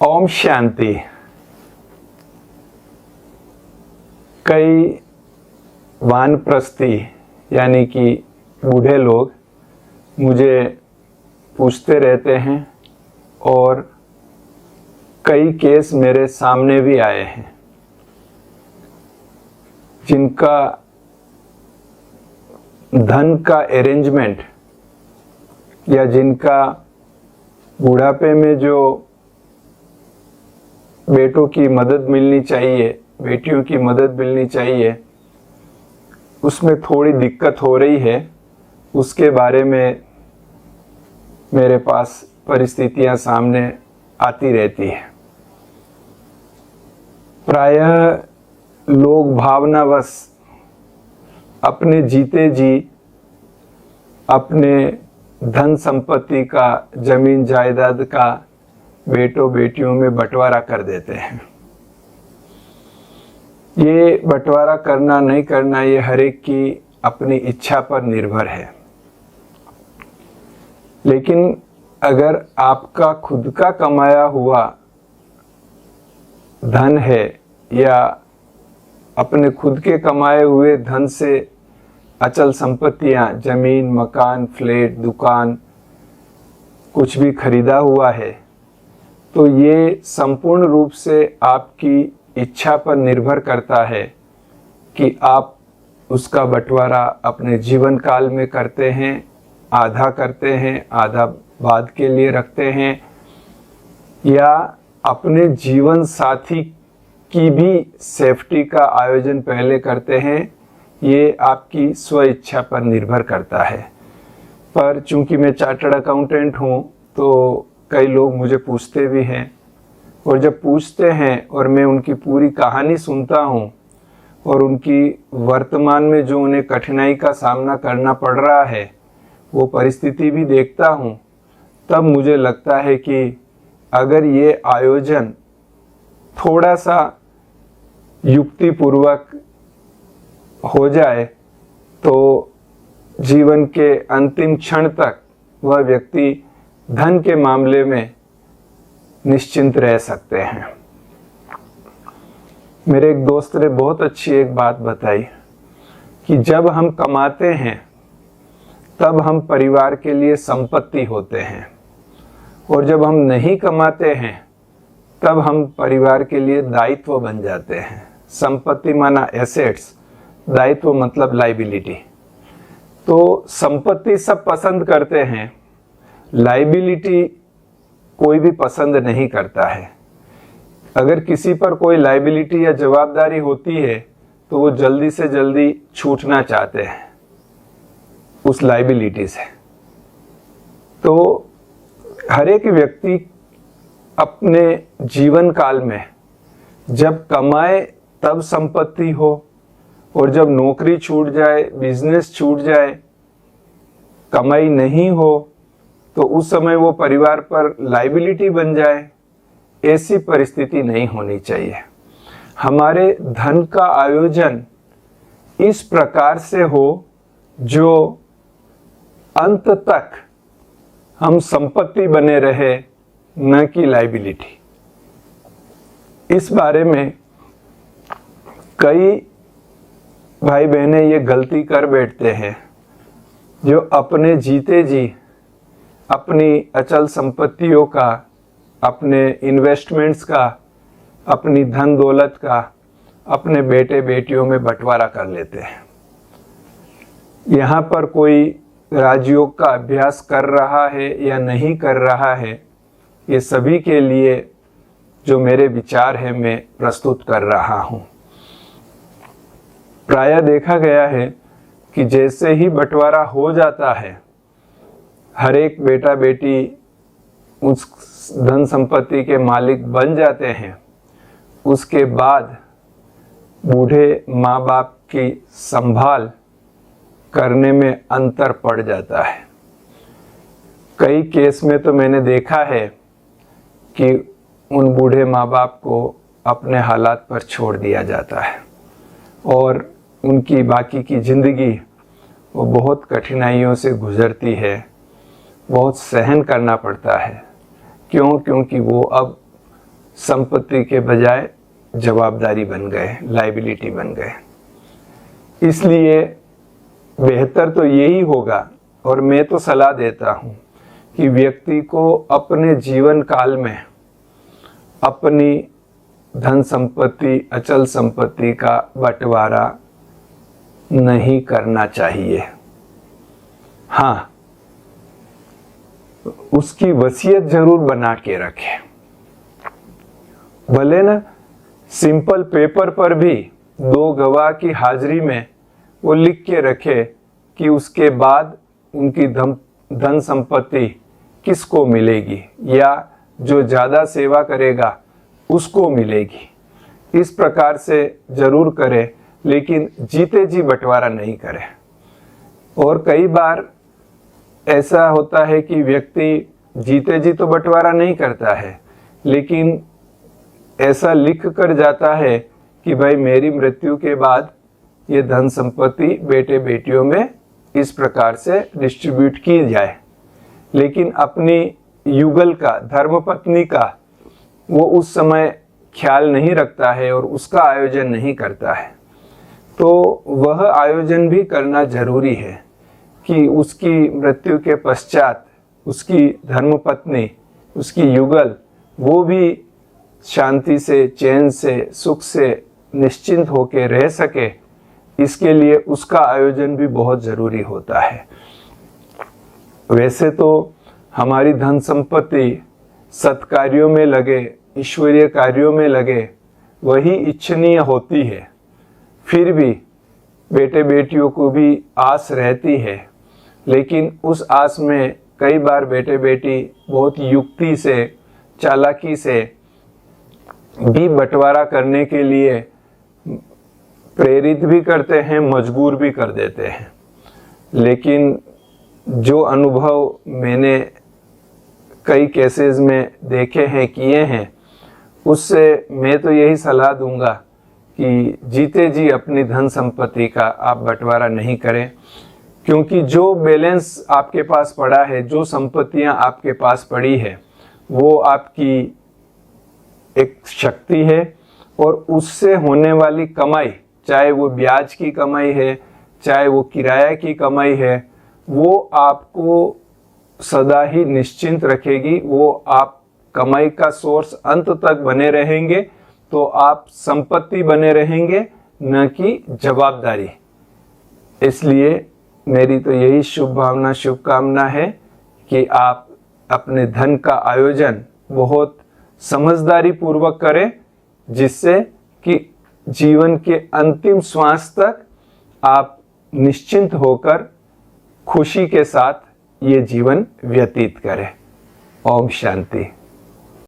ओम शांति। कई वानप्रस्थी यानी कि बूढ़े लोग मुझे पूछते रहते हैं और कई केस मेरे सामने भी आए हैं जिनका धन का अरेंजमेंट या जिनका बुढ़ापे में जो बेटों की मदद मिलनी चाहिए, बेटियों की मदद मिलनी चाहिए, उसमें थोड़ी दिक्कत हो रही है। उसके बारे में मेरे पास परिस्थितियां सामने आती रहती है। प्रायः लोग भावनावश अपने जीते जी अपने धन संपत्ति का, जमीन जायदाद का बेटों बेटियों में बंटवारा कर देते हैं। ये बंटवारा करना नहीं करना ये हर एक की अपनी इच्छा पर निर्भर है। लेकिन अगर आपका खुद का कमाया हुआ धन है या अपने खुद के कमाए हुए धन से अचल संपत्तियां, जमीन, मकान, फ्लैट, दुकान कुछ भी खरीदा हुआ है, तो ये संपूर्ण रूप से आपकी इच्छा पर निर्भर करता है कि आप उसका बंटवारा अपने जीवन काल में करते हैं, आधा करते हैं, आधा बाद के लिए रखते हैं, या अपने जीवन साथी की भी सेफ्टी का आयोजन पहले करते हैं। ये आपकी स्व इच्छा पर निर्भर करता है। पर चूंकि मैं चार्टर्ड अकाउंटेंट हूँ तो कई लोग मुझे पूछते भी हैं, और जब पूछते हैं और मैं उनकी पूरी कहानी सुनता हूँ और उनकी वर्तमान में जो उन्हें कठिनाई का सामना करना पड़ रहा है वो परिस्थिति भी देखता हूँ, तब मुझे लगता है कि अगर ये आयोजन थोड़ा सा युक्तिपूर्वक हो जाए तो जीवन के अंतिम क्षण तक वह व्यक्ति धन के मामले में निश्चिंत रह सकते हैं। मेरे एक दोस्त ने बहुत अच्छी एक बात बताई कि जब हम कमाते हैं तब हम परिवार के लिए संपत्ति होते हैं, और जब हम नहीं कमाते हैं तब हम परिवार के लिए दायित्व बन जाते हैं। संपत्ति माना एसेट्स, दायित्व मतलब लाइबिलिटी। तो संपत्ति सब पसंद करते हैं, लाइबिलिटी कोई भी पसंद नहीं करता है। अगर किसी पर कोई लाइबिलिटी या जवाबदारी होती है तो वो जल्दी से जल्दी छूटना चाहते हैं उस लाइबिलिटी से। तो हर एक व्यक्ति अपने जीवन काल में जब कमाए तब संपत्ति हो, और जब नौकरी छूट जाए, बिजनेस छूट जाए, कमाई नहीं हो, तो उस समय वो परिवार पर लाइबिलिटी बन जाए। ऐसी परिस्थिति नहीं होनी चाहिए। हमारे धन का आयोजन इस प्रकार से हो जो अंत तक हम संपत्ति बने रहे, न कि लाइबिलिटी। इस बारे में कई भाई बहनें ये गलती कर बैठते हैं जो अपने जीते जी अपनी अचल संपत्तियों का, अपने इन्वेस्टमेंट्स का, अपनी धन दौलत का अपने बेटे बेटियों में बंटवारा कर लेते हैं। यहाँ पर कोई राजयोग का अभ्यास कर रहा है या नहीं कर रहा है, ये सभी के लिए जो मेरे विचार है मैं प्रस्तुत कर रहा हूँ। प्रायः देखा गया है कि जैसे ही बंटवारा हो जाता है, हर एक बेटा बेटी उस धन संपत्ति के मालिक बन जाते हैं, उसके बाद बूढ़े माँ बाप की संभाल करने में अंतर पड़ जाता है। कई केस में तो मैंने देखा है कि उन बूढ़े माँ बाप को अपने हालात पर छोड़ दिया जाता है और उनकी बाकी की ज़िंदगी वो बहुत कठिनाइयों से गुजरती है, बहुत सहन करना पड़ता है। क्यों? क्योंकि वो अब संपत्ति के बजाय जवाबदारी बन गए, लायबिलिटी बन गए। इसलिए बेहतर तो यही होगा, और मैं तो सलाह देता हूँ कि व्यक्ति को अपने जीवन काल में अपनी धन संपत्ति, अचल संपत्ति का बंटवारा नहीं करना चाहिए। हाँ, उसकी वसीयत जरूर बना के रखे। भले ना सिंपल पेपर पर भी 2 गवाह की हाजिरी में वो लिख के रखे कि उसके बाद उनकी धन संपत्ति किसको मिलेगी, या जो ज़्यादा सेवा करेगा उसको मिलेगी। इस प्रकार से जरूर करे, लेकिन जीते जी बंटवारा नहीं करे। और कई बार ऐसा होता है कि व्यक्ति जीते जी तो बंटवारा नहीं करता है, लेकिन ऐसा लिख कर जाता है कि भाई मेरी मृत्यु के बाद ये धन संपत्ति बेटे बेटियों में इस प्रकार से डिस्ट्रीब्यूट की जाए, लेकिन अपनी युगल का, धर्मपत्नी का वो उस समय ख्याल नहीं रखता है और उसका आयोजन नहीं करता है। तो वह आयोजन भी करना जरूरी है कि उसकी मृत्यु के पश्चात उसकी धर्मपत्नी, उसकी युगल, वो भी शांति से, चैन से, सुख से निश्चिंत होकर रह सके। इसके लिए उसका आयोजन भी बहुत जरूरी होता है। वैसे तो हमारी धन संपत्ति सत्कार्यों में लगे, ईश्वरीय कार्यों में लगे, वही इच्छनीय होती है। फिर भी बेटे बेटियों को भी आस रहती है, लेकिन उस आस में कई बार बेटे बेटी बहुत युक्ति से, चालाकी से भी बंटवारा करने के लिए प्रेरित भी करते हैं, मजबूर भी कर देते हैं। लेकिन जो अनुभव मैंने कई केसेस में देखे हैं, किए हैं, उससे मैं तो यही सलाह दूंगा कि जीते जी अपनी धन संपत्ति का आप बंटवारा नहीं करें, क्योंकि जो बैलेंस आपके पास पड़ा है, जो संपत्तियां आपके पास पड़ी है, वो आपकी एक शक्ति है, और उससे होने वाली कमाई, चाहे वो ब्याज की कमाई है, चाहे वो किराया की कमाई है, वो आपको सदा ही निश्चिंत रखेगी। वो आप कमाई का सोर्स अंत तक बने रहेंगे, तो आप संपत्ति बने रहेंगे, न कि जवाबदारी। इसलिए मेरी तो यही शुभकामना है कि आप अपने धन का आयोजन बहुत समझदारी पूर्वक करें, जिससे कि जीवन के अंतिम श्वास तक आप निश्चिंत होकर खुशी के साथ ये जीवन व्यतीत करें। ओम शांति।